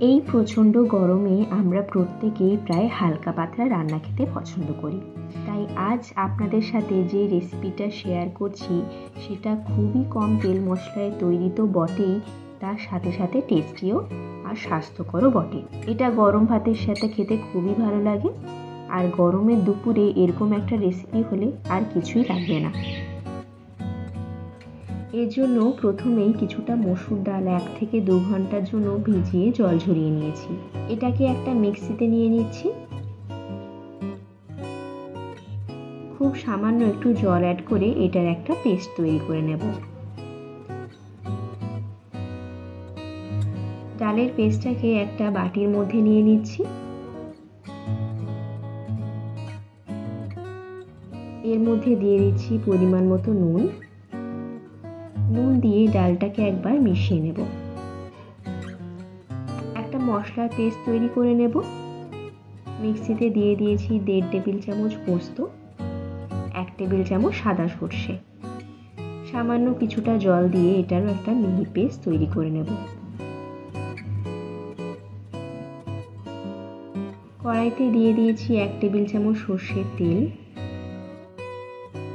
এই প্রচণ্ড গরমে আমরা প্রত্যেকেই প্রায় হালকা পাতলা রান্না খেতে পছন্দ করি। তাই আজ আপনাদের সাথে যে রেসিপিটা শেয়ার করছি সেটা খুবই কম তেল মশলায় তৈরি তো বটেই, তার সাথে সাথে টেস্টিও আর স্বাস্থ্যকরও বটে। এটা গরম ভাতের সাথে খেতে খুবই ভালো লাগে, আর গরমের দুপুরে এরকম একটা রেসিপি হলে আর কিছুই লাগবে না। এর জন্য প্রথমেই কিছুটা মসুর ডাল 1 থেকে 2 ঘন্টার জন্য ভিজিয়ে জল ঝরিয়ে নিয়েছি। এটাকে একটা মিক্সিতে নিয়ে নিচ্ছি। খুব সামান্য একটু জল অ্যাড করে এটার একটা পেস্ট তৈরি করে নেব। ডালের পেস্টটাকে একটা বাটির মধ্যে নিয়ে নিচ্ছি। এর মধ্যে দিয়ে দিচ্ছি পরিমাণ মতো নুন। নুন দিয়ে ডালটাকে একবার মিশিয়ে নেব। একটা মশলার পেস্ট তৈরি করে নেব। মিক্সিতে দিয়ে দিয়েছি 1.5 টেবিল চামচ পোস্ত, 1 টেবিল চামচ সাদা সর্ষে, সামান্য কিছুটা জল দিয়ে এটারও একটা মিহি পেস্ট তৈরি করে নেব। কড়াইতে দিয়ে দিয়েছি 1 টেবিল চামচ সর্ষের তেল।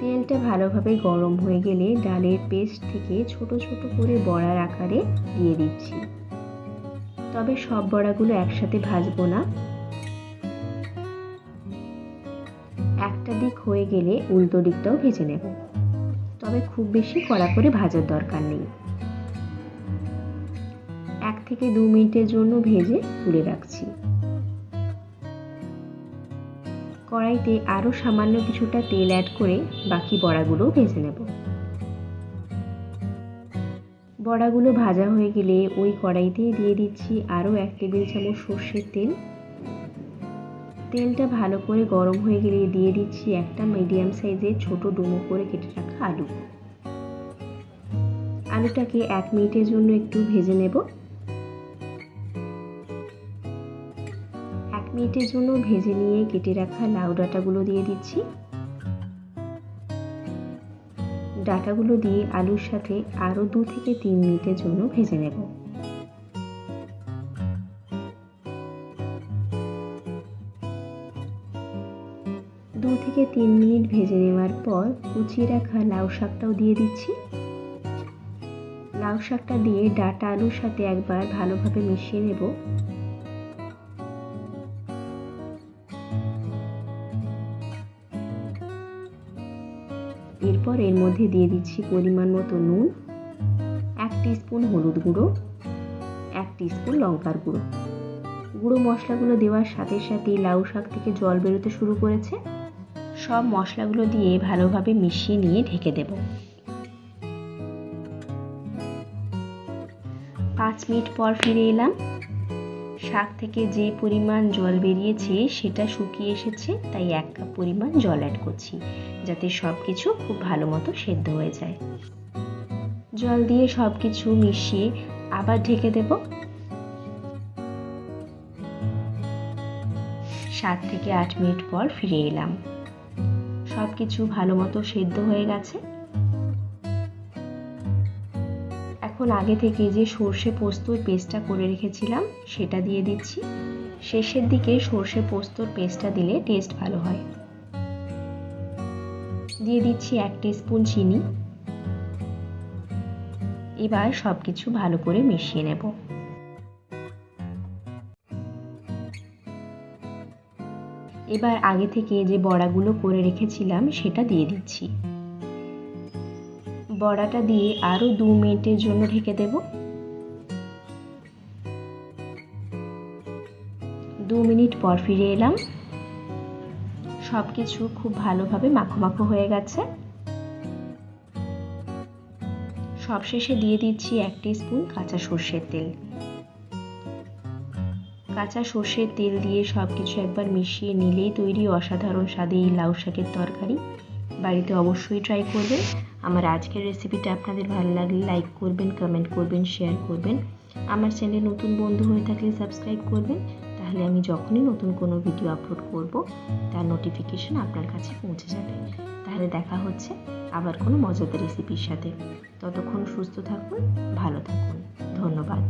তেলটা ভালোভাবে গরম হয়ে গেলে ডালের পেস্ট থেকে ছোট ছোট করে বড়ার আকারে দিয়ে দিচ্ছি। তবে সব বড়াগুলো একসাথে ভাজবো না। একটা দিক হয়ে গেলে উল্টো দিকটাও ভেজে নেব, তবে খুব বেশি কড়া করে ভাজার দরকার নেই। 1 থেকে 2 মিনিটের জন্য ভেজে তুলে রাখছি। কড়াইতে আরও সামান্য কিছুটা তেল অ্যাড করে বাকি বড়াগুলোও ভেজে নেব। বড়াগুলো ভাজা হয়ে গেলে ওই কড়াইতেই দিয়ে দিচ্ছি আরও 1 টেবিল চামচ সর্ষের তেল। তেলটা ভালো করে গরম হয়ে গেলে দিয়ে দিচ্ছি একটা মিডিয়াম সাইজের ছোট ডুমো করে কেটে রাখা আলু। আলুটাকে 1 মিনিটের জন্য একটু ভেজে নেব। 1 মিনিটের জন্য ভেজে নিয়ে কেটে রাখা লাউ ডাঁটাগুলো দিয়ে দিচ্ছি। ডাঁটাগুলো দিয়ে আলুর সাথে আরও 2 থেকে 3 মিনিটের জন্য ভেজে নেব। দু থেকে 3 মিনিট ভেজে নেওয়ার পর কুচিয়ে রাখা লাউ শাকটাও দিয়ে দিচ্ছি। লাউ শাকটা দিয়ে ডাঁটা আলুর সাথে একবার ভালোভাবে মিশিয়ে নেব। এরপর এর মধ্যে দিয়ে দিচ্ছি পরিমাণ মতো নুন, 1 টিস্পুন হলুদ গুঁড়ো, 1 টিস্পুন লঙ্কার গুঁড়ো। গুঁড়ো মশলাগুলো দেওয়ার সাথে সাথে লাউ শাক থেকে জল বেরোতে শুরু করেছে। সব মশলাগুলো দিয়ে ভালোভাবে মিশিয়ে নিয়ে ঢেকে দেব। 5 মিনিট পর ফিরে এলাম। শাক থেকে যে পরিমাণ জল বেরিয়েছে সেটা শুকিয়ে এসেছে, তাই 1 কাপ পরিমাণ জল অ্যাড করছি, যাতে সব কিছু খুব ভালো মতো সেদ্ধ হয়ে যায়। জল দিয়ে সব কিছু মিশিয়ে আবার ঢেকে দেব। 7 থেকে 8 মিনিট পর ফিরে এলাম। সব কিছু ভালো মতো সেদ্ধ হয়ে গেছে। এখন আগে থেকে যে সর্ষে পোস্তর পেস্টটা করে রেখেছিলাম সেটা দিয়ে দিচ্ছি। শেষের দিকে সর্ষে পোস্তর পেস্টটা দিলে টেস্ট ভালো হয়। দিয়ে দিচ্ছি 1 টিস্পুন চিনি। এবার সব কিছু ভালো করে মিশিয়ে নেব। এবার আগে থেকে যে বড়াগুলো করে রেখেছিলাম সেটা দিয়ে দিচ্ছি। বড়াটা দিয়ে আরও 2 মিনিটের জন্য ঢেকে দেব। 2 মিনিট পর ফিরে এলাম। সব কিছু খুব ভালোভাবে মাখো মাখো হয়ে গেছে। সবশেষে দিয়ে দিচ্ছি 1 টিস্পুন কাঁচা সর্ষের তেল। কাঁচা সর্ষের তেল দিয়ে সব কিছু একবার মিশিয়ে নিলেই তৈরি অসাধারণ স্বাদে এই লাউ শাকের তরকারি। বাড়িতে অবশ্যই ট্রাই করবেন। আমার আজকের রেসিপিটা আপনাদের ভালো লাগলে লাইক করবেন, কমেন্ট করবেন, শেয়ার করবেন। আমার চ্যানেল নতুন বন্ধু হয়ে থাকলে সাবস্ক্রাইব করবেন, তাহলে আমি যখনই নতুন কোনো ভিডিও আপলোড করব তার নোটিফিকেশন আপনার কাছে পৌঁছে যাবে। তাহলে দেখা হচ্ছে আবার কোনো মজাদার রেসিপির সাথে। ততক্ষণ সুস্থ থাকুন, ভালো থাকুন। ধন্যবাদ।